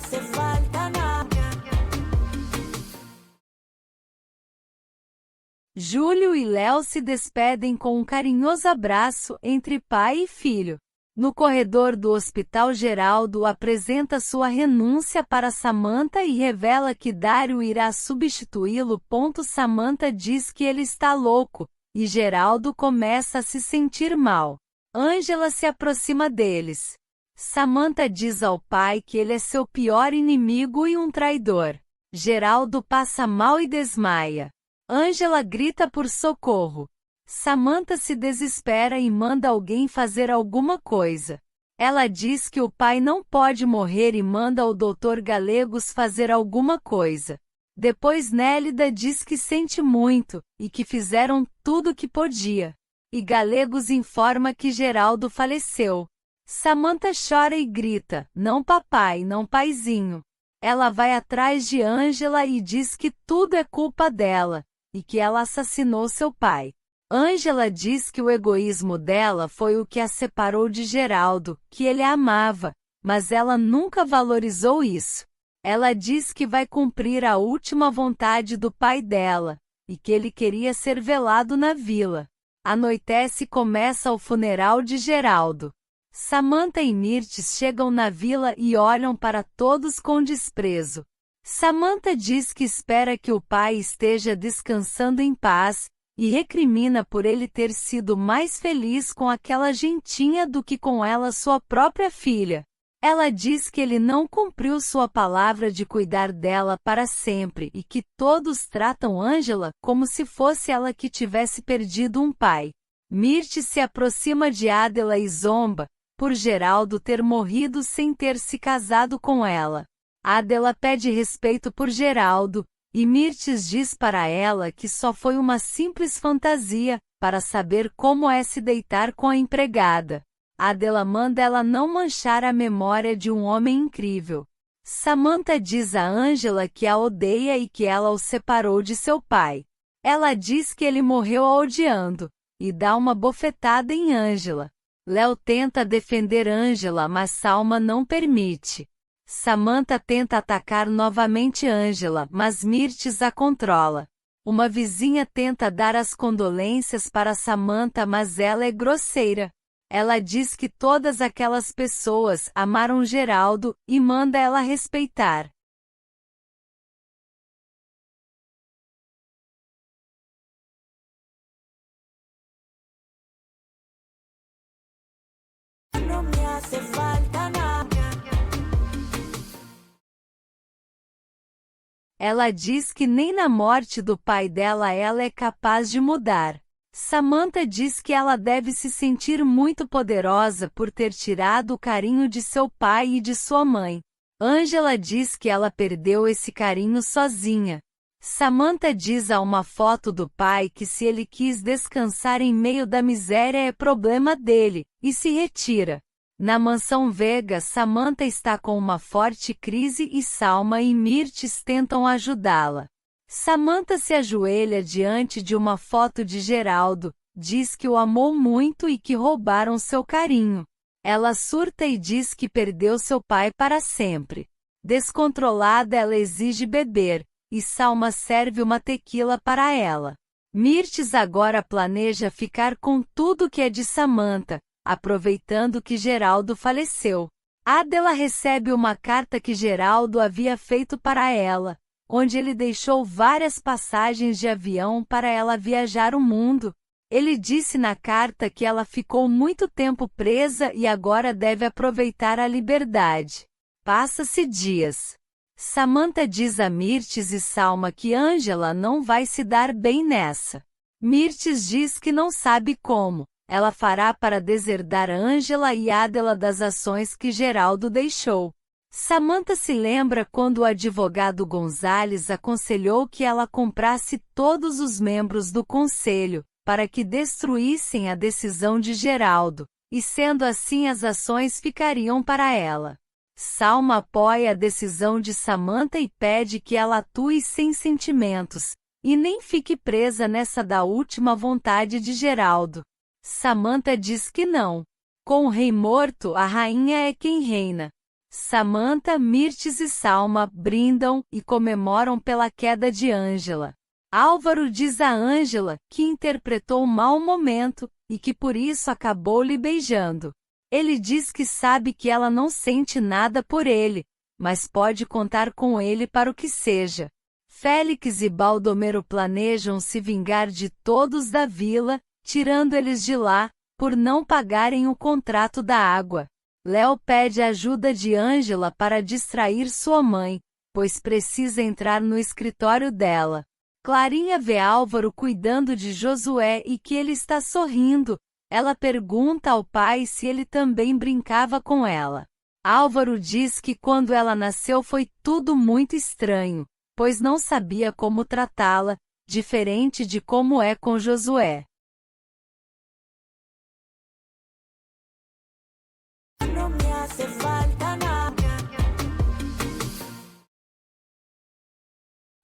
hace falta nada. Júlio e Léo se despedem com um carinhoso abraço entre pai e filho. No corredor do hospital, Geraldo apresenta sua renúncia para Samantha e revela que Dário irá substituí-lo. Samantha diz que ele está louco, e Geraldo começa a se sentir mal. Ângela se aproxima deles. Samantha diz ao pai que ele é seu pior inimigo e um traidor. Geraldo passa mal e desmaia. Ângela grita por socorro. Samantha se desespera e manda alguém fazer alguma coisa. Ela diz que o pai não pode morrer e manda o Dr. Galegos fazer alguma coisa. Depois Nélida diz que sente muito, e que fizeram tudo o que podia. E Galegos informa que Geraldo faleceu. Samantha chora e grita: "Não papai, não paizinho." Ela vai atrás de Ângela e diz que tudo é culpa dela, e que ela assassinou seu pai. Ângela diz que o egoísmo dela foi o que a separou de Geraldo, que ele a amava, mas ela nunca valorizou isso. Ela diz que vai cumprir a última vontade do pai dela, e que ele queria ser velado na vila. Anoitece e começa o funeral de Geraldo. Samantha e Mirtes chegam na vila e olham para todos com desprezo. Samantha diz que espera que o pai esteja descansando em paz, e recrimina por ele ter sido mais feliz com aquela gentinha do que com ela, sua própria filha. Ela diz que ele não cumpriu sua palavra de cuidar dela para sempre e que todos tratam Ângela como se fosse ela que tivesse perdido um pai. Mirtes se aproxima de Adela e zomba, por Geraldo ter morrido sem ter se casado com ela. Adela pede respeito por Geraldo, e Mirtes diz para ela que só foi uma simples fantasia, para saber como é se deitar com a empregada. Adela manda ela não manchar a memória de um homem incrível. Samantha diz a Ângela que a odeia e que ela o separou de seu pai. Ela diz que ele morreu a odiando, e dá uma bofetada em Ângela. Léo tenta defender Ângela, mas Salma não permite. Samantha tenta atacar novamente Ângela, mas Mirtes a controla. Uma vizinha tenta dar as condolências para Samantha, mas ela é grosseira. Ela diz que todas aquelas pessoas amaram Geraldo e manda ela respeitar. No me hace falta nada. Ela diz que nem na morte do pai dela ela é capaz de mudar. Samantha diz que ela deve se sentir muito poderosa por ter tirado o carinho de seu pai e de sua mãe. Ângela diz que ela perdeu esse carinho sozinha. Samantha diz a uma foto do pai que se ele quis descansar em meio da miséria é problema dele, e se retira. Na mansão Vega, Samantha está com uma forte crise e Salma e Mirtes tentam ajudá-la. Samantha se ajoelha diante de uma foto de Geraldo, diz que o amou muito e que roubaram seu carinho. Ela surta e diz que perdeu seu pai para sempre. Descontrolada, ela exige beber, e Salma serve uma tequila para ela. Mirtes agora planeja ficar com tudo que é de Samantha, aproveitando que Geraldo faleceu. Adela recebe uma carta que Geraldo havia feito para ela, onde ele deixou várias passagens de avião para ela viajar o mundo. Ele disse na carta que ela ficou muito tempo presa e agora deve aproveitar a liberdade. Passa-se dias. Samantha diz a Mirtes e Salma que Ângela não vai se dar bem nessa. Mirtes diz que não sabe como ela fará para deserdar Ângela e Adela das ações que Geraldo deixou. Samantha se lembra quando o advogado Gonzales aconselhou que ela comprasse todos os membros do conselho, para que destruíssem a decisão de Geraldo, e sendo assim as ações ficariam para ela. Salma apoia a decisão de Samantha e pede que ela atue sem sentimentos, e nem fique presa nessa da última vontade de Geraldo. Samantha diz que não. Com o rei morto, a rainha é quem reina. Samantha, Mirtes e Salma brindam e comemoram pela queda de Ângela. Álvaro diz a Ângela que interpretou mal o momento e que por isso acabou lhe beijando. Ele diz que sabe que ela não sente nada por ele, mas pode contar com ele para o que seja. Félix e Baldomero planejam se vingar de todos da vila, tirando eles de lá, por não pagarem o contrato da água. Léo pede ajuda de Ângela para distrair sua mãe, pois precisa entrar no escritório dela. Clarinha vê Álvaro cuidando de Josué e que ele está sorrindo. Ela pergunta ao pai se ele também brincava com ela. Álvaro diz que quando ela nasceu foi tudo muito estranho, pois não sabia como tratá-la, diferente de como é com Josué. No me hace falta nada.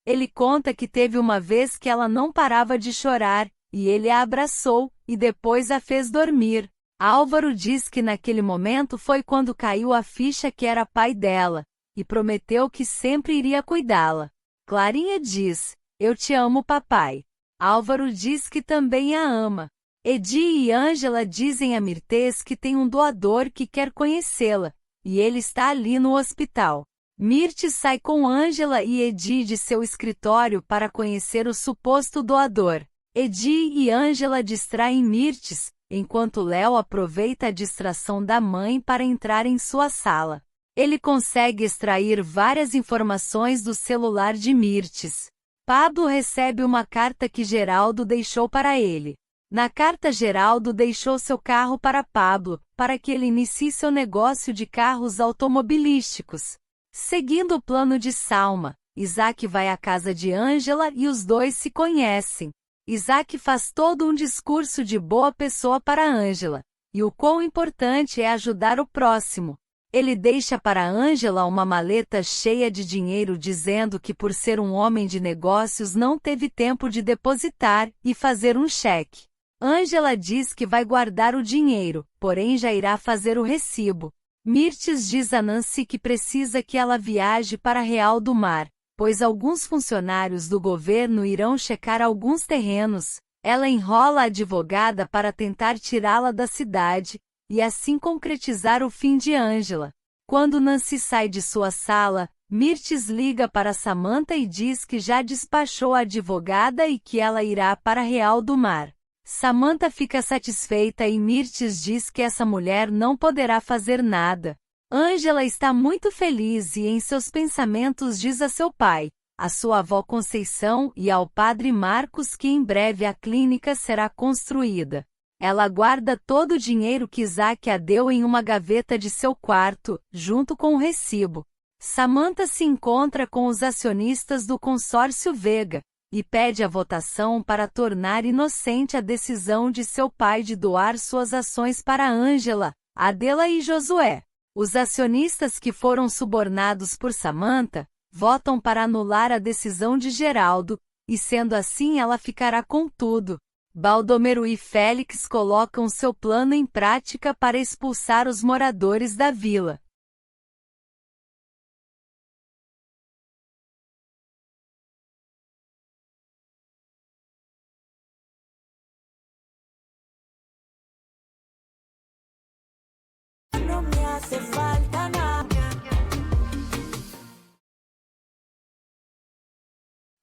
Ele conta que teve uma vez que ela não parava de chorar, e ele a abraçou, e depois a fez dormir. Álvaro diz que naquele momento foi quando caiu a ficha que era pai dela, e prometeu que sempre iria cuidá-la. Clarinha diz: "Eu te amo, papai." Álvaro diz que também a ama. Edi e Ângela dizem a Mirtes que tem um doador que quer conhecê-la, e ele está ali no hospital. Mirtes sai com Ângela e Edi de seu escritório para conhecer o suposto doador. Edi e Ângela distraem Mirtes, enquanto Léo aproveita a distração da mãe para entrar em sua sala. Ele consegue extrair várias informações do celular de Mirtes. Pablo recebe uma carta que Geraldo deixou para ele. Na carta, Geraldo deixou seu carro para Pablo, para que ele inicie seu negócio de carros automobilísticos. Seguindo o plano de Salma, Isaac vai à casa de Ângela e os dois se conhecem. Isaac faz todo um discurso de boa pessoa para Ângela, e o quão importante é ajudar o próximo. Ele deixa para Ângela uma maleta cheia de dinheiro dizendo que por ser um homem de negócios não teve tempo de depositar e fazer um cheque. Ângela diz que vai guardar o dinheiro, porém já irá fazer o recibo. Mirtes diz a Nancy que precisa que ela viaje para Real do Mar, pois alguns funcionários do governo irão checar alguns terrenos. Ela enrola a advogada para tentar tirá-la da cidade, e assim concretizar o fim de Ângela. Quando Nancy sai de sua sala, Mirtes liga para Samantha e diz que já despachou a advogada e que ela irá para Real do Mar. Samantha fica satisfeita e Mirtes diz que essa mulher não poderá fazer nada. Ângela está muito feliz e em seus pensamentos diz a seu pai, a sua avó Conceição e ao padre Marcos que em breve a clínica será construída. Ela guarda todo o dinheiro que Isaac a deu em uma gaveta de seu quarto, junto com o recibo. Samantha se encontra com os acionistas do consórcio Vega e pede a votação para tornar inocente a decisão de seu pai de doar suas ações para Ângela, Adela e Josué. Os acionistas que foram subornados por Samantha votam para anular a decisão de Geraldo, e sendo assim ela ficará com tudo. Baldomero e Félix colocam seu plano em prática para expulsar os moradores da vila. No me hace falta nada.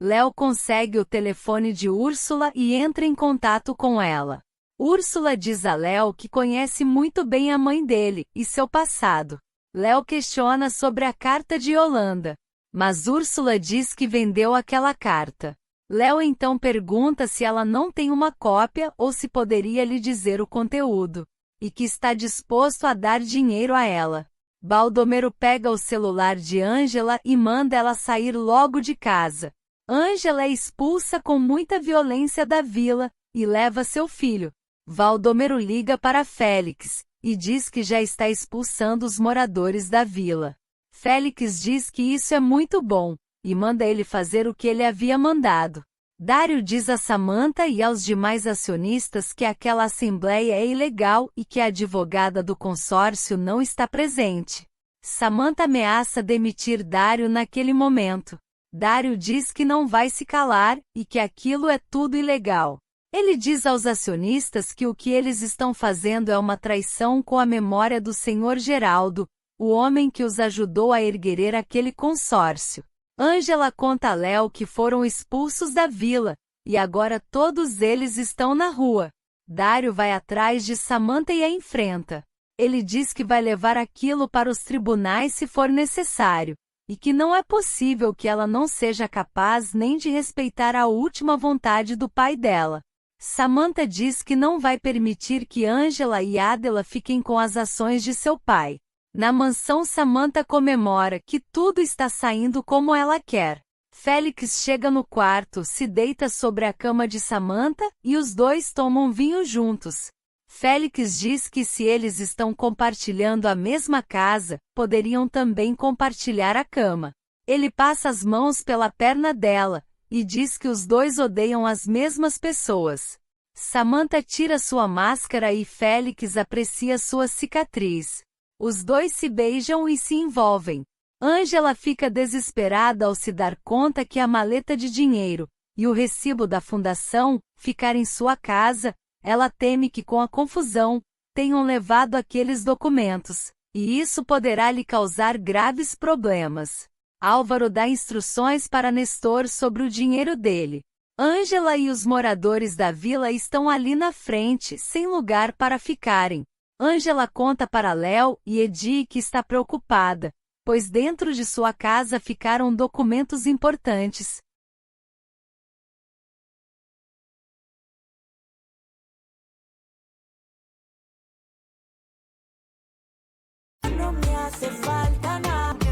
Léo consegue o telefone de Úrsula e entra em contato com ela. Úrsula diz a Léo que conhece muito bem a mãe dele e seu passado. Léo questiona sobre a carta de Yolanda, mas Úrsula diz que vendeu aquela carta. Léo então pergunta se ela não tem uma cópia ou se poderia lhe dizer o conteúdo, e que está disposto a dar dinheiro a ela. Baldomero pega o celular de Ângela e manda ela sair logo de casa. Ângela é expulsa com muita violência da vila, e leva seu filho. Baldomero liga para Félix, e diz que já está expulsando os moradores da vila. Félix diz que isso é muito bom, e manda ele fazer o que ele havia mandado. Dário diz a Samantha e aos demais acionistas que aquela assembleia é ilegal e que a advogada do consórcio não está presente. Samantha ameaça demitir Dario naquele momento. Dario diz que não vai se calar, e que aquilo é tudo ilegal. Ele diz aos acionistas que o que eles estão fazendo é uma traição com a memória do Sr. Geraldo, o homem que os ajudou a erguer aquele consórcio. Angela conta a Léo que foram expulsos da vila, e agora todos eles estão na rua. Dario vai atrás de Samantha e a enfrenta. Ele diz que vai levar aquilo para os tribunais se for necessário, e que não é possível que ela não seja capaz nem de respeitar a última vontade do pai dela. Samantha diz que não vai permitir que Angela e Adela fiquem com as ações de seu pai. Na mansão, Samantha comemora que tudo está saindo como ela quer. Félix chega no quarto, se deita sobre a cama de Samantha, e os dois tomam vinho juntos. Félix diz que se eles estão compartilhando a mesma casa, poderiam também compartilhar a cama. Ele passa as mãos pela perna dela, e diz que os dois odeiam as mesmas pessoas. Samantha tira sua máscara e Félix aprecia sua cicatriz. Os dois se beijam e se envolvem. Angela fica desesperada ao se dar conta que a maleta de dinheiro e o recibo da fundação ficar em sua casa. Ela teme que com a confusão, tenham levado aqueles documentos, e isso poderá lhe causar graves problemas. Álvaro dá instruções para Nestor sobre o dinheiro dele. Angela e os moradores da vila estão ali na frente, sem lugar para ficarem. Angela conta para Léo e Edi que está preocupada, pois dentro de sua casa ficaram documentos importantes. No me hace falta nada.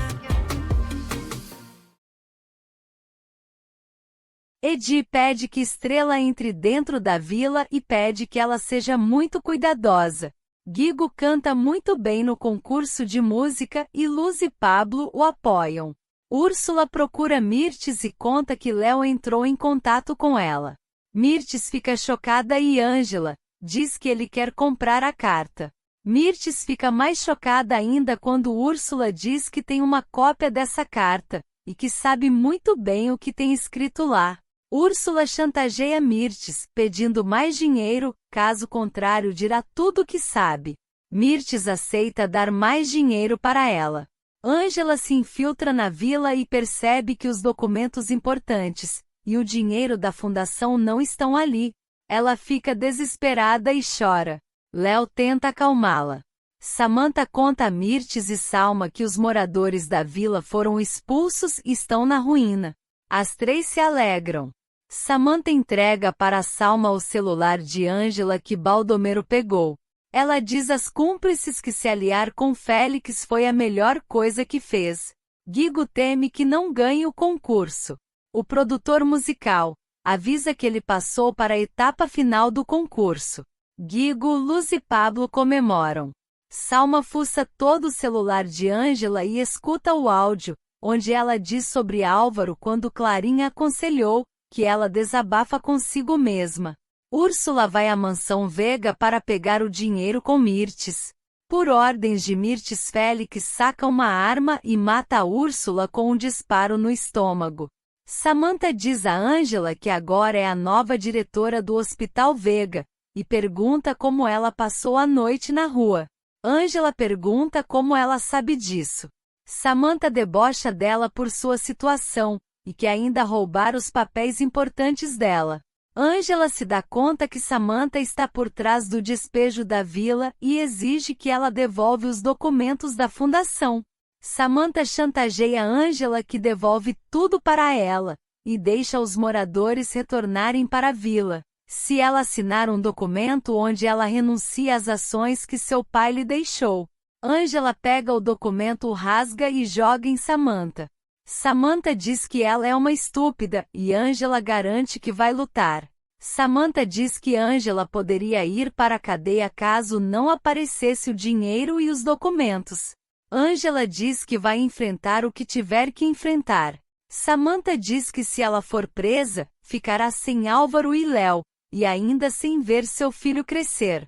Edi pede que Estrela entre dentro da vila e pede que ela seja muito cuidadosa. Guigo canta muito bem no concurso de música e Luz e Pablo o apoiam. Úrsula procura Mirtes e conta que Léo entrou em contato com ela. Mirtes fica chocada e Angela diz que ele quer comprar a carta. Mirtes fica mais chocada ainda quando Úrsula diz que tem uma cópia dessa carta, e que sabe muito bem o que tem escrito lá. Úrsula chantageia Mirtes, pedindo mais dinheiro, caso contrário dirá tudo o que sabe. Mirtes aceita dar mais dinheiro para ela. Angela se infiltra na vila e percebe que os documentos importantes e o dinheiro da fundação não estão ali. Ela fica desesperada e chora. Léo tenta acalmá-la. Samantha conta a Mirtes e Salma que os moradores da vila foram expulsos e estão na ruína. As três se alegram. Samantha entrega para Salma o celular de Angela que Baldomero pegou. Ela diz às cúmplices que se aliar com Félix foi a melhor coisa que fez. Guigo teme que não ganhe o concurso. O produtor musical avisa que ele passou para a etapa final do concurso. Guigo, Luz e Pablo comemoram. Salma fuça todo o celular de Angela e escuta o áudio, onde ela diz sobre Álvaro quando Clarinha aconselhou, que ela desabafa consigo mesma. Úrsula vai à mansão Vega para pegar o dinheiro com Mirtes. Por ordens de Mirtes, Félix saca uma arma e mata a Úrsula com um disparo no estômago. Samantha diz a Angela que agora é a nova diretora do Hospital Vega, e pergunta como ela passou a noite na rua. Angela pergunta como ela sabe disso. Samantha debocha dela por sua situação, e que ainda roubar os papéis importantes dela. Angela se dá conta que Samantha está por trás do despejo da vila e exige que ela devolva os documentos da fundação. Samantha chantageia Angela que devolve tudo para ela, e deixa os moradores retornarem para a vila, se ela assinar um documento onde ela renuncia às ações que seu pai lhe deixou. Angela pega o documento, rasga e joga em Samantha. Samantha diz que ela é uma estúpida, e Angela garante que vai lutar. Samantha diz que Angela poderia ir para a cadeia caso não aparecesse o dinheiro e os documentos. Angela diz que vai enfrentar o que tiver que enfrentar. Samantha diz que se ela for presa, ficará sem Álvaro e Léo, e ainda sem ver seu filho crescer.